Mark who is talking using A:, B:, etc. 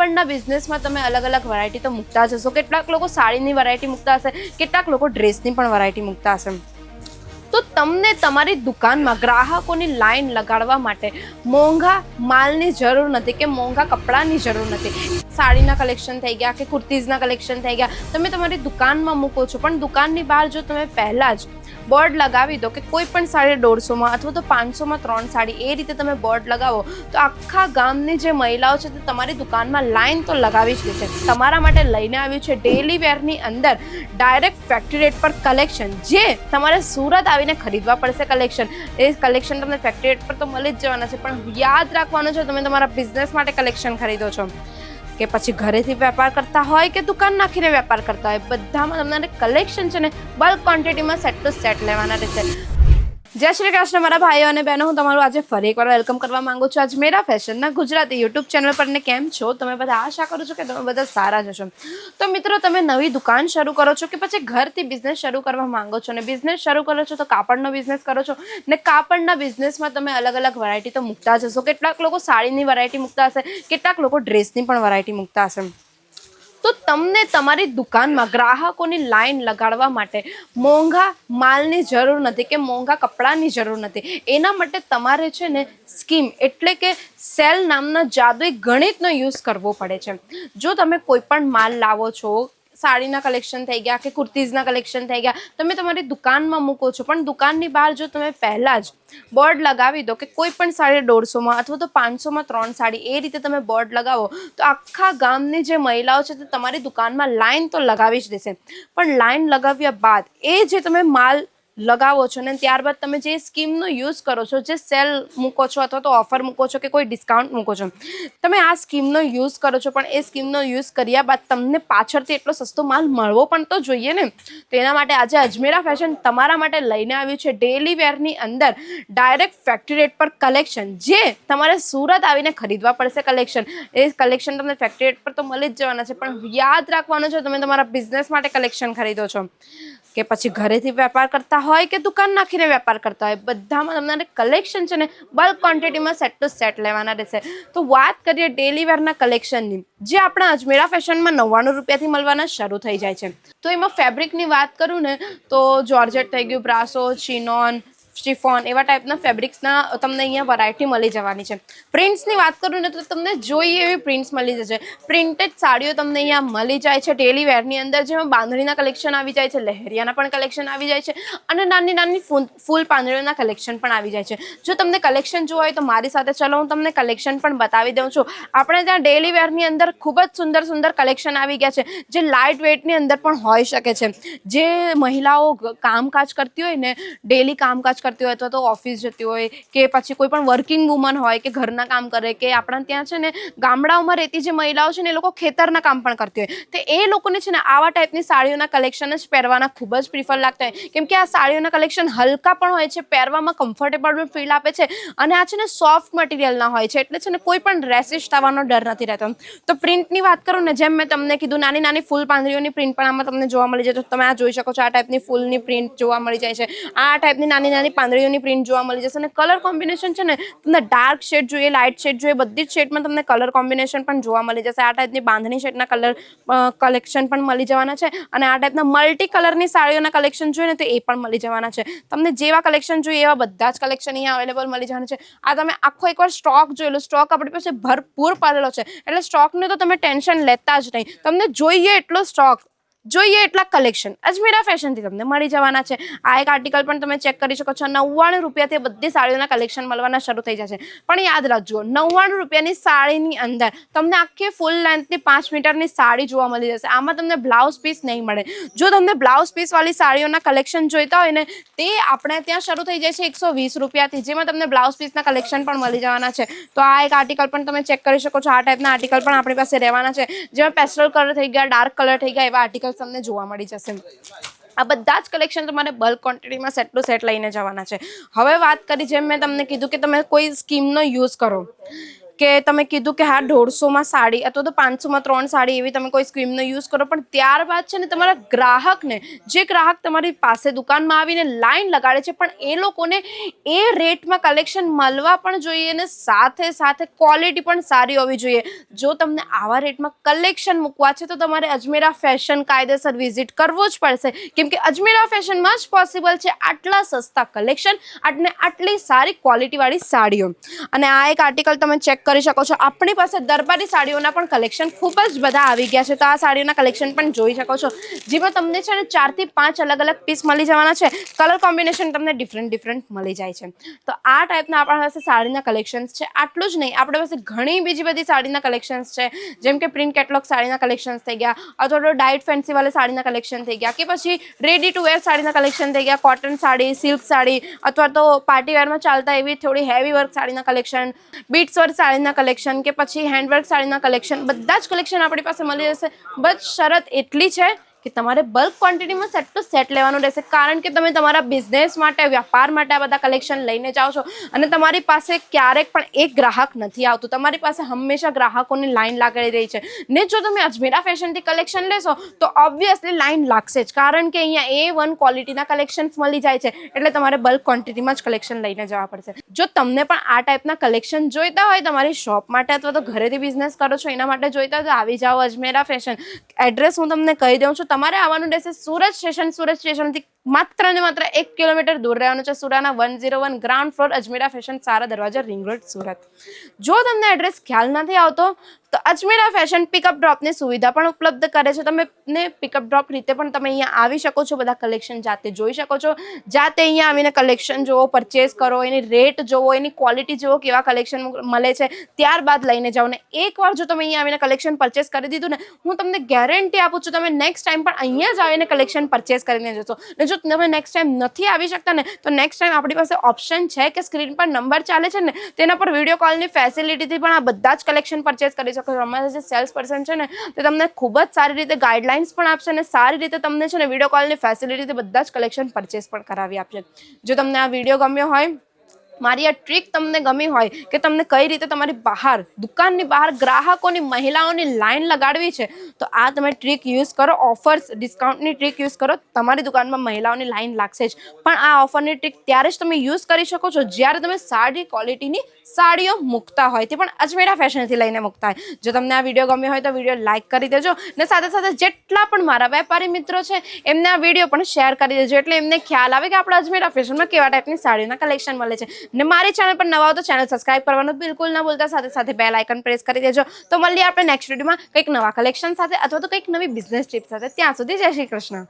A: કાપડના બિઝનેસમાં તમે અલગ અલગ વેરાયટી તો મૂકતા જ હશો. કેટલાક લોકો સાડીની વેરાયટી મૂકતા હશે, કેટલાક લોકો ડ્રેસની પણ વેરાયટી મૂકતા હશે. તો તમને તમારી દુકાનમાં ગ્રાહકોની લાઈન લગાડવા માટે મોંઘા માલની જરૂર નથી કે મોંઘા કપડાની જરૂર નથી. સાડીના કલેક્શન થઈ ગયા કે કુર્તીઝના કલેક્શન થઈ ગયા, તમે તમારી દુકાનમાં મૂકો છો, પણ દુકાનની બહાર જો તમે પહેલાં જ બોર્ડ લગાવી દો કે કોઈ પણ સાડી 150માં અથવા તો 500માં 3 સાડી, એ રીતે તમે બોર્ડ લગાવો તો આખા ગામની જે મહિલાઓ છે તે તમારી દુકાનમાં લાઈન તો લગાવી જ દેશે. તમારા માટે લઈને આવ્યું છે ડેલી વેરની અંદર ડાયરેક્ટ ફેક્ટરી રેટ પર કલેક્શન, જે તમારે સુરત આવીને ખરીદવા પડશે કલેક્શન. એ કલેક્શન તમને ફેક્ટરી રેટ પર તો મળી જ જવાના છે, પણ યાદ રાખવાનું છે તમે તમારા બિઝનેસ માટે કલેક્શન ખરીદો છો કે પછી ઘરેથી વેપાર કરતા હોય કે દુકાન નાખીને વેપાર કરતા હોય, બધામાં તમારે કલેક્શન છે ને બલ્ક ક્વોન્ટિટીમાં સેટ ટુ સેટ લેવાના રહેશે. જય શ્રી કૃષ્ણ મારા ભાઈઓ અને બહેનો, હું તમારું આજે ફરી એકવાર વેલકમ કરવા માંગુ છું અજમેરા ફેશનના ગુજરાતી યુટ્યુબ ચેનલ પર. ને કેમ છો તમે બધા? આશા કરું છું કે તમે બધા સારા જ હશો. તો મિત્રો, તમે નવી દુકાન શરૂ કરો છો કે પછી ઘરથી બિઝનેસ શરૂ કરવા માંગો છો, ને બિઝનેસ શરૂ કરો છો તો કાપડનો બિઝનેસ કરો છો, ને કાપડના બિઝનેસમાં તમે અલગ અલગ વેરાયટી તો મૂકતા જ હશો. કેટલાક લોકો સાડીની વેરાયટી મૂકતા હશે, કેટલાક લોકો ડ્રેસની પણ વેરાયટી મૂકતા હશે. તો તમને તમારી દુકાનમાં ગ્રાહકોની લાઈન લગાડવા માટે મોંઘા માલની જરૂર નથી કે મોંઘા કપડાની જરૂર નથી. એના માટે તમારે છે ને સ્કીમ એટલે કે સેલ નામના જાદુઈ ગણિતનો યુઝ કરવો પડે છે. જો તમે કોઈ પણ માલ લાવો છો, સાડીના કલેક્શન થઈ ગયા કે કુર્તીઝના કલેક્શન થઈ ગયા, તમે તમારી દુકાનમાં મૂકો છો, પણ દુકાનની બહાર જો તમે પહેલાં જ બોર્ડ લગાવી દો કે કોઈ પણ સાડી 150માં અથવા તો 500માં 3 સાડી, એ રીતે તમે બોર્ડ લગાવો તો આખા ગામની જે મહિલાઓ છે તે તમારી દુકાનમાં લાઈન તો લગાવી જ દેશે. પણ લાઈન લગાવ્યા બાદ એ જે તમે માલ લગાવો છો ને ત્યારબાદ તમે જે સ્કીમનો યુઝ કરો છો, જે સેલ મૂકો છો અથવા તો ઓફર મૂકો છો કે કોઈ ડિસ્કાઉન્ટ મૂકો છો, તમે આ સ્કીમનો યુઝ કરો છો, પણ એ સ્કીમનો યુઝ કર્યા બાદ તમને પાછળથી એટલો સસ્તો માલ મળવો પણ તો જોઈએ ને. તો એના માટે આજે અજમેરા ફેશન તમારા માટે લઈને આવ્યું છે ડેલી વેરની અંદર ડાયરેક્ટ ફેક્ટરી રેટ પર કલેક્શન, જે તમારે સુરત આવીને ખરીદવા પડશે કલેક્શન. એ કલેક્શન તમને ફેક્ટરી રેટ પર તો મળી જ જવાના છે, પણ યાદ રાખવાનું છે તમે તમારા બિઝનેસ માટે કલેક્શન ખરીદો છો કે પછી ઘરેથી વેપાર કરતા હોય કે દુકાન નાખીને વેપાર કરતા હોય, બધામાં તમારે કલેક્શન છે ને બલ્ક ક્વોન્ટિટીમાં સેટ ટુ સેટ લેવાના રહેશે. તો વાત કરીએ ડેલી વેરના કલેક્શનની, જે આપણા અજમેરા ફેશનમાં 99 રૂપિયાથી મળવાના શરૂ થઈ જાય છે. તો એમાં ફેબ્રિકની વાત કરું ને તો જોર્જેટ થઈ ગયું, બ્રાસો, ચિનોન, સ્ટીફોન, એવા ટાઈપના ફેબ્રિક્સના તમને અહીંયા વેરાયટી મળી જવાની છે. પ્રિન્ટ્સની વાત કરું ને તો તમને જોઈએ એવી પ્રિન્ટ્સ મળી જશે. પ્રિન્ટેડ સાડીઓ તમને અહીંયા મળી જાય છે ડેલી વેરની અંદર, જેમાં બાંધણીના કલેક્શન આવી જાય છે, લહેરિયાના પણ કલેક્શન આવી જાય છે, અને નાની નાની ફૂલ પાંદડીઓના કલેક્શન પણ આવી જાય છે. જો તમને કલેક્શન જોવા હોય તો મારી સાથે ચલો, હું તમને કલેક્શન પણ બતાવી દઉં છું. આપણે ત્યાં ડેલી વેરની અંદર ખૂબ જ સુંદર સુંદર કલેક્શન આવી ગયા છે, જે લાઇટ વેઇટની અંદર પણ હોઈ શકે છે. જે મહિલાઓ કામકાજ કરતી હોય ને, ડેલી કામકાજ કરતી હોય અથવા તો ઓફિસ જતી હોય કે પછી કોઈ પણ વર્કિંગ વુમન હોય કે ઘરના કામ કરે, કે આપણા ત્યાં છે ને ગામડાઓમાં રહેતી જે મહિલાઓ છે ને એ લોકો ખેતરના કામ પણ કરતી હોય, તો એ લોકોને છે ને આવા ટાઈપની સાડીઓના કલેક્શન જ પહેરવાના ખૂબ જ પ્રિફર લાગતા હોય, કેમ કે આ સાડીઓના કલેક્શન હલકા પણ હોય છે, પહેરવામાં કમ્ફર્ટેબલ પણ ફીલ આપે છે, અને આ છે ને સોફ્ટ મટીરિયલના હોય છે, એટલે છે ને કોઈ પણ રેસિશ થવાનો ડર નથી રહેતો. તો પ્રિન્ટની વાત કરું ને, જેમ મેં તમને કીધું, નાની નાની ફૂલ પાંદડીઓની પ્રિન્ટ પણ આમાં તમને જોવા મળી જાય. તો તમે આ જોઈ શકો છો, આ ટાઈપની ફૂલની પ્રિન્ટ જોવા મળી જાય છે, આ ટાઈપની નાની નાની પાંદડીઓની પ્રિન્ટ જોવા મળી જશે. અને કલર કોમ્બિનેશન છે ને, તમને ડાર્ક શેડ જોઈએ, લાઇટ શેડ જોઈએ, બધી જ શેડમાં તમને કલર કોમ્બિનેશન પણ જોવા મળી જશે. આ ટાઈપની બાંધણી શેડના કલર કલેક્શન પણ મળી જવાના છે, અને આ ટાઈપના મલ્ટી કલરની સાડીઓના કલેક્શન જોઈએ ને તો એ પણ મળી જવાના છે. તમને જેવા કલેક્શન જોઈએ એવા બધા જ કલેક્શન અહીંયા અવેલેબલ મળી જવાના છે. આ તમે આખો એકવાર સ્ટોક જોઈ લો, સ્ટોક આપણી પાસે ભરપૂર પડેલો છે, એટલે સ્ટોકનું તો તમે ટેન્શન લેતા જ નહીં. તમને જોઈએ એટલો સ્ટોક, જોઈએ એટલા કલેક્શન અજમેરા ફેશનથી તમને મળી જવાના છે. આ એક આર્ટિકલ પણ તમે ચેક કરી શકો છો, 99 રૂપિયાથી બધી સાડીઓના કલેક્શન મળવાના શરૂ થઈ જશે. પણ યાદ રાખજો, 99 રૂપિયાની સાડીની અંદર તમને આખી ફૂલ લેન્થની 5 મીટરની સાડી જોવા મળી જશે. આમાં તમને બ્લાઉઝ પીસ નહીં મળે. જો તમને બ્લાઉઝ પીસવાળી સાડીઓના કલેક્શન જોઈતા હોય ને, તે આપણે ત્યાં શરૂ થઈ જાય છે 120 રૂપિયાથી, જેમાં તમને બ્લાઉઝ પીસના કલેક્શન પણ મળી જવાના છે. તો આ એક આર્ટિકલ પણ તમે ચેક કરી શકો છો. આ ટાઈપના આર્ટિકલ પણ આપણી પાસે રહેવાના છે, જેમાં પેસ્ટલ કલર થઈ ગયા, ડાર્ક કલર થઈ ગયા, એવા આર્ટિકલ તમને જોવા મળી જશે. આ બધા જ કલેક્શન તમારે બલ્ક ક્વોન્ટિટીમાં સેટ ટુ સેટ લઈને જવાના છે. હવે વાત કરી, જેમ મેં તમને કીધું કે તમે કોઈ સ્કીમનો યુઝ કરો કે તમે કીધું કે હા 150માં સાડી અથવા તો 500માં 3 સાડી એવી તમે કોઈ સ્કીમનો યુઝ કરો, પણ ત્યારબાદ છે ને તમારા ગ્રાહકને, જે ગ્રાહક તમારી પાસે દુકાનમાં આવીને લાઈન લગાડે છે, પણ એ લોકોને એ રેટમાં કલેક્શન મળવા પણ જોઈએ ને સાથે સાથે ક્વોલિટી પણ સારી હોવી જોઈએ. જો તમને આવા રેટમાં કલેક્શન મૂકવા છે તો તમારે અજમેરા ફેશન કાયદેસર વિઝિટ કરવું જ પડશે, કેમ કે અજમેરા ફેશનમાં જ પોસિબલ છે આટલા સસ્તા કલેક્શન અને આટલી સારી ક્વોલિટીવાળી સાડીઓ. અને આ એક આર્ટિકલ તમે ચેક કરી શકો છો. આપણી પાસે દરબારી સાડીઓના પણ કલેક્શન ખૂબ જ બધા આવી ગયા છે, તો આ સાડીઓના કલેક્શન પણ જોઈ શકો છો, જેમાં તમને છે ને 4 થી 5 અલગ અલગ પીસ મળી જવાના છે. કલર કોમ્બિનેશન તમને ડિફરન્ટ મળી જાય છે. તો આ ટાઈપના આપણા પાસે સાડીના કલેક્શન્સ છે. આટલું જ નહીં, આપણી પાસે ઘણી બીજી બધી સાડીના કલેક્શન્સ છે, જેમ કે પ્રિન્ટ કેટલોગ સાડીના કલેક્શન્સ થઈ ગયા, અથવા તો ડાયટ ફેન્સી વાળા સાડીના કલેક્શન થઈ ગયા, કે પછી રેડી ટુ વેર સાડીના કલેક્શન થઈ ગયા, કોટન સાડી, સિલ્ક સાડી, અથવા તો પાર્ટી વેરમાં ચાલતા એવી થોડી હેવી વર્ક સાડીના કલેક્શન, બીટ્સ વર્ક સાડીના કલેક્શન, કે પછી હેન્ડવર્ક સાડીના કલેક્શન, બધા જ કલેક્શન આપણી પાસે મળી જશે. બસ શરત એટલી છે કે તમારે બલ્ક ક્વોન્ટિટીમાં સેટ ટુ સેટ લેવાનું રહેશે, કારણ કે તમે તમારા બિઝનેસ માટે, વ્યાપાર માટે આ બધા કલેક્શન લઈને જાઓ છો અને તમારી પાસે ક્યારેક પણ એક ગ્રાહક નથી આવતું, તમારી પાસે હંમેશા ગ્રાહકોની લાઈન લાગેલી રહી છે. ને જો તમે અજમેરા ફેશનથી કલેક્શન લેશો તો ઓબ્વિયસલી લાઈન લાગશે જ, કારણ કે અહીંયા A1 ક્વોલિટીના કલેક્શન્સ મળી જાય છે, એટલે તમારે બલ્ક ક્વોન્ટિટીમાં જ કલેક્શન લઈને જવા પડશે. જો તમને પણ આ ટાઈપના કલેક્શન જોઈતા હોય તમારી શોપ માટે અથવા તો ઘરેથી બિઝનેસ કરો છો એના માટે જોઈતા હોય તો આવી જાઓ અજમેરા ફેશન. એડ્રેસ હું તમને કહી દઉં છું. તમારે આવવાનું રહેશે સુરત સ્ટેશનથી માત્ર ને માત્ર 1 કિલોમીટર દૂર રહેવાનું છે. Surana 101 ground floor, Ajmera fashion, Sahara Darwaja, ring road, Surat. જો તમને એડ્રેસ ખ્યાલ નથી આવતો તો અજમેરા ફેશન પિકઅપ ડ્રોપની સુવિધા પણ ઉપલબ્ધ કરે છે. તમે પિકઅપ ડ્રોપ રીતે પણ તમે અહીંયા આવી શકો છો, બધા કલેક્શન જાતે જોઈ શકો છો, જાતે અહીંયા આવીને કલેક્શન જોવો, પરચેસ કરો, એની રેટ જોવો, એની ક્વોલિટી જોવો, કેવા કલેક્શન મળે છે, ત્યારબાદ લઈને જાઓ. ને એકવાર જો તમે અહીંયા આવીને કલેક્શન પરચેસ કરી દીધું ને, હું તમને ગેરંટી આપું છું તમે નેક્સ્ટ ટાઈમ પણ અહીંયા જ આવીને કલેક્શન પરચેસ કરીને જશો. ને જો તમે નેક્સ્ટ ટાઈમ નથી આવી શકતા ને તો નેક્સ્ટ ટાઈમ આપણી પાસે ઓપ્શન છે કે સ્ક્રીન પર નંબર ચાલે છે ને તેના પર વિડીયો કોલની ફેસિલિટીથી પણ આ બધા જ કલેક્શન પરચેસ કરી શકો. અમારા જે સેલ્સ પર્સન છે ને તે તમને ખૂબ જ સારી રીતે ગાઈડલાઇન્સ પણ આપશે અને સારી રીતે તમને છે ને વિડીયો કોલની ફેસિલિટીથી બધા જ કલેક્શન પરચેસ પણ કરાવી આપશે. જો તમને આ વિડીયો ગમ્યો હોય, મારી આ ટ્રીક તમને ગમી હોય કે તમને કઈ રીતે તમારી બહાર, દુકાનની બહાર ગ્રાહકોની, મહિલાઓની લાઈન લગાડવી છે, તો આ તમે ટ્રીક યુઝ કરો, ઓફર્સ, ડિસ્કાઉન્ટની ટ્રીક યુઝ કરો, તમારી દુકાનમાં મહિલાઓની લાઈન લાગશે જ. પણ આ ઓફરની ટ્રીક ત્યારે જ તમે યુઝ કરી શકો છો જ્યારે તમે સારી ક્વોલિટીની સાડીઓ મૂકતા હોય, તે પણ અજમેરા ફેશનથી લઈને મૂકતા હોય. જો તમને આ વિડીયો ગમ્યો હોય તો વિડીયો લાઇક કરી દેજો ને સાથે સાથે જેટલા પણ મારા વેપારી મિત્રો છે એમને આ વિડીયો પણ શેર કરી દેજો, એટલે એમને ખ્યાલ આવે કે આપણા અજમેરા ફેશનમાં કેવા ટાઈપની સાડીઓના કલેક્શન મળે છે. ને મારી ચેનલ પર નવા હો તો ચેનલ સબસ્ક્રાઇબ કરવાનું બિલકુલ ના ભૂલતા, સાથે સાથે બેલ આઇકન પ્રેસ કરી દેજો. તો મળીએ આપણે નેક્સ્ટ વિડીયોમાં કંઈક નવા કલેક્શન સાથે અથવા તો કંઈક નવી બિઝનેસ ટિપ સાથે. ત્યાં સુધી જય શ્રી કૃષ્ણ.